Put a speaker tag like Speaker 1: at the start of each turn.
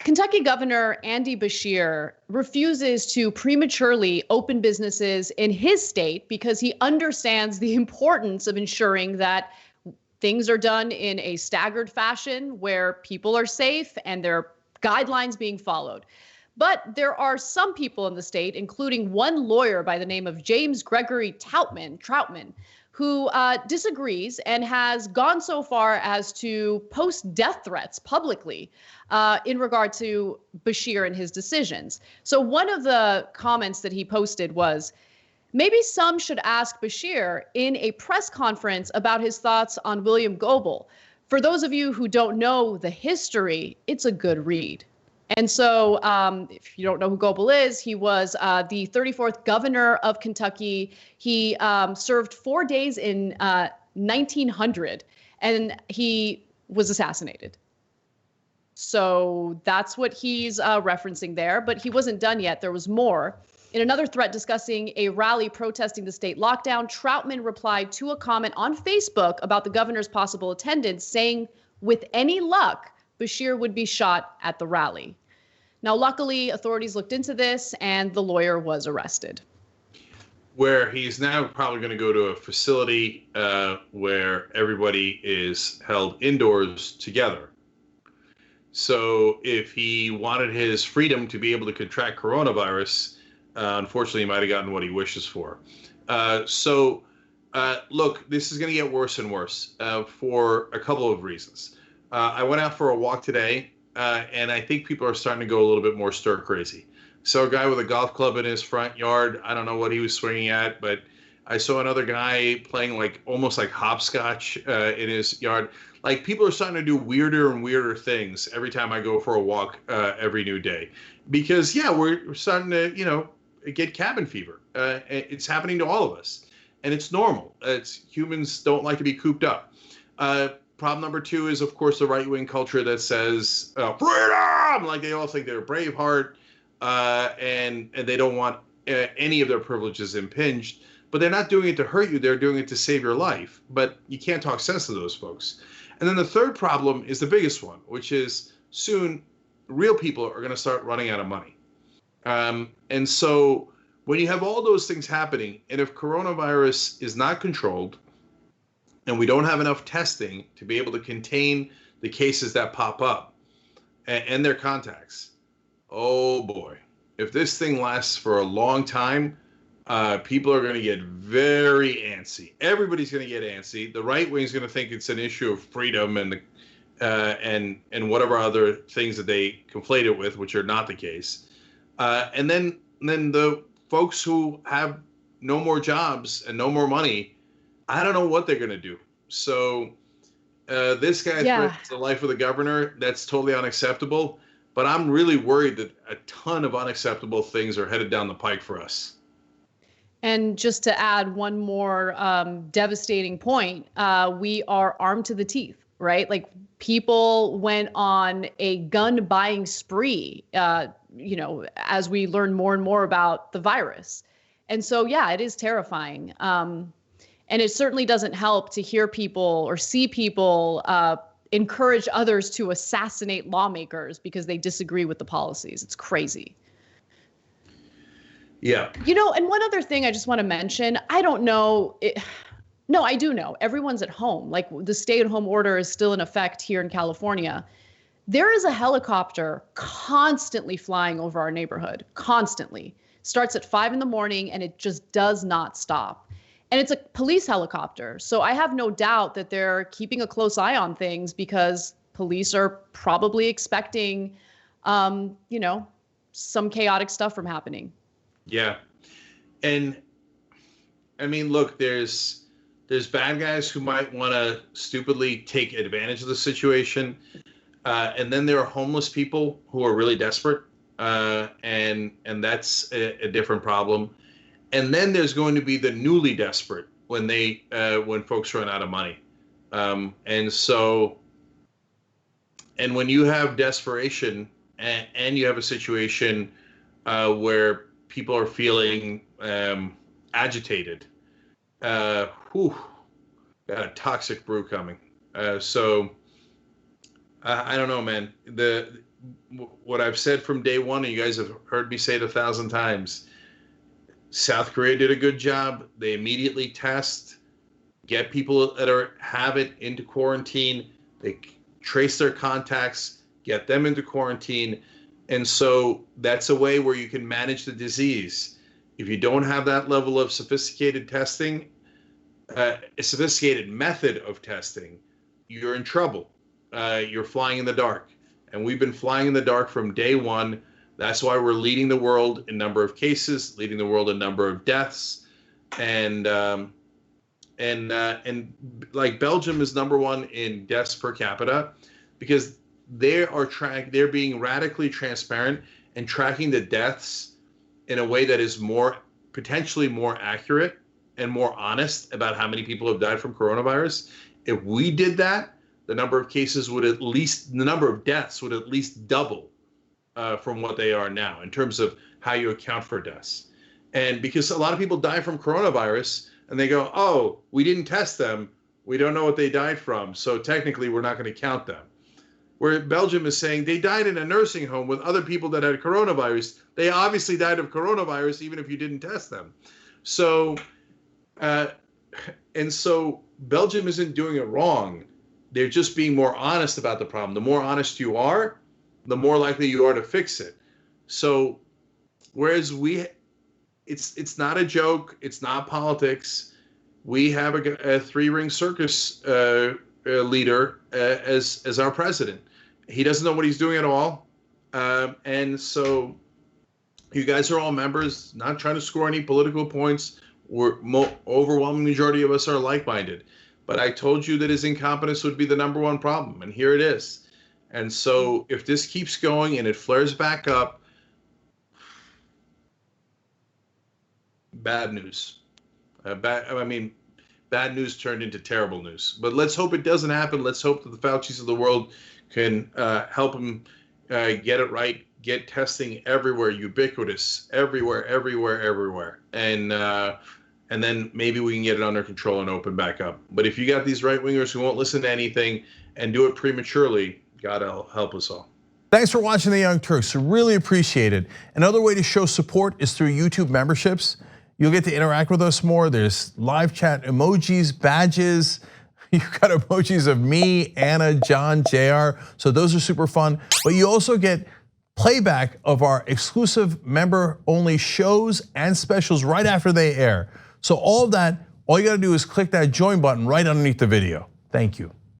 Speaker 1: Kentucky Governor Andy Beshear refuses to prematurely open businesses in his state because he understands the importance of ensuring that things are done in a staggered fashion where people are safe and there are guidelines being followed. But there are some people in the state, including one lawyer by the name of James Gregory Troutman, who disagrees and has gone so far as to post death threats publicly in regard to Beshear and his decisions. So one of the comments that he posted was, maybe some should ask Beshear in a press conference about his thoughts on William Goebel. For those of you who don't know the history, it's a good read. And so if you don't know who Goebel is, he was the 34th governor of Kentucky. He served 4 days in 1900, and he was assassinated. So that's what he's referencing there. But he wasn't done yet. There was more. In another thread discussing a rally protesting the state lockdown, Troutman replied to a comment on Facebook about the governor's possible attendance, saying, with any luck, Beshear would be shot at the rally. Now, luckily, authorities looked into this and the lawyer was arrested.
Speaker 2: Where he's now probably going to go to a facility where everybody is held indoors together. So if he wanted his freedom to be able to contract coronavirus, unfortunately, he might have gotten what he wishes for. Look, this is going to get worse and worse for a couple of reasons. I went out for a walk today, and I think people are starting to go a little bit more stir crazy. So a guy with a golf club in his front yard, I don't know what he was swinging at, but I saw another guy playing almost like hopscotch in his yard. Like, people are starting to do weirder and weirder things every time I go for a walk every new day. Because, yeah, we're starting to, get cabin fever. It's happening to all of us. And it's normal. Humans don't like to be cooped up. Problem number two is, of course, the right-wing culture that says, freedom! Like, they all think they're Braveheart, and they don't want any of their privileges impinged. But they're not doing it to hurt you. They're doing it to save your life. But you can't talk sense to those folks. And then the third problem is the biggest one, which is soon real people are going to start running out of money. And so when you have all those things happening, and if coronavirus is not controlled, and we don't have enough testing to be able to contain the cases that pop up and their contacts, oh boy, if this thing lasts for a long time, people are going to get very antsy. Everybody's going to get antsy. The right wing is going to think it's an issue of freedom and whatever other things that they conflate it with, which are not the case. And then the folks who have no more jobs and no more money, I don't know what they're going to do. So this guy threatens the life of the governor. That's totally unacceptable. But I'm really worried that a ton of unacceptable things are headed down the pike for us.
Speaker 1: And just to add one more devastating point, we are armed to the teeth, right? Like, people went on a gun buying spree, as we learn more and more about the virus. And so, yeah, it is terrifying. And it certainly doesn't help to hear people or see people encourage others to assassinate lawmakers because they disagree with the policies. It's crazy.
Speaker 2: Yeah.
Speaker 1: And one other thing I just want to mention, I don't know. No, I do know. Everyone's at home. Like, the stay-at-home order is still in effect here in California. There is a helicopter constantly flying over our neighborhood, constantly. Starts at 5 a.m. and it just does not stop. And it's a police helicopter. So I have no doubt that they're keeping a close eye on things because police are probably expecting, some chaotic stuff from happening.
Speaker 2: Yeah. And I mean, look, there's bad guys who might want to stupidly take advantage of the situation. And then there are homeless people who are really desperate. And that's a different problem. And then there's going to be the newly desperate when folks run out of money. And when you have desperation and you have a situation where people are feeling agitated, got a toxic brew coming. I don't know, man. what I've said from day one, and you guys have heard me say it 1,000 times. South Korea did a good job. They immediately test, get people that have it into quarantine. They trace their contacts, get them into quarantine. And so that's a way where you can manage the disease. If you don't have that level of sophisticated testing, a sophisticated method of testing, you're in trouble. You're flying in the dark. And we've been flying in the dark from day one. That's why we're leading the world in number of cases, leading the world in number of deaths. And like Belgium is number one in deaths per capita because they're being radically transparent and tracking the deaths in a way that is potentially more accurate and more honest about how many people have died from coronavirus. If we did that, the number of deaths would at least double from what they are now in terms of how you account for deaths. And because a lot of people die from coronavirus and they go, oh, we didn't test them. We don't know what they died from. So technically we're not going to count them. Where Belgium is saying they died in a nursing home with other people that had coronavirus. They obviously died of coronavirus even if you didn't test them. So, so Belgium isn't doing it wrong. They're just being more honest about the problem. The more honest you are, the more likely you are to fix it. So, whereas it's not a joke, it's not politics. We have a three-ring circus leader as our president. He doesn't know what he's doing at all, and so you guys are all members. Not trying to score any political points. Overwhelming majority of us are like-minded. But I told you that his incompetence would be the number one problem, and here it is. And so if this keeps going and it flares back up, bad news. Bad news turned into terrible news. But let's hope it doesn't happen. Let's hope that the Faucis of the world can help him get it right, get testing everywhere, ubiquitous, everywhere. And then maybe we can get it under control and open back up. But if you got these right-wingers who won't listen to anything and do it prematurely, God help us all.
Speaker 3: Thanks for watching The Young Turks. Really appreciate it. Another way to show support is through YouTube memberships. You'll get to interact with us more. There's live chat emojis, badges. You've got emojis of me, Anna, John, JR. So those are super fun. But you also get playback of our exclusive member-only shows and specials right after they air. So all of that, all you gotta do is click that join button right underneath the video. Thank you.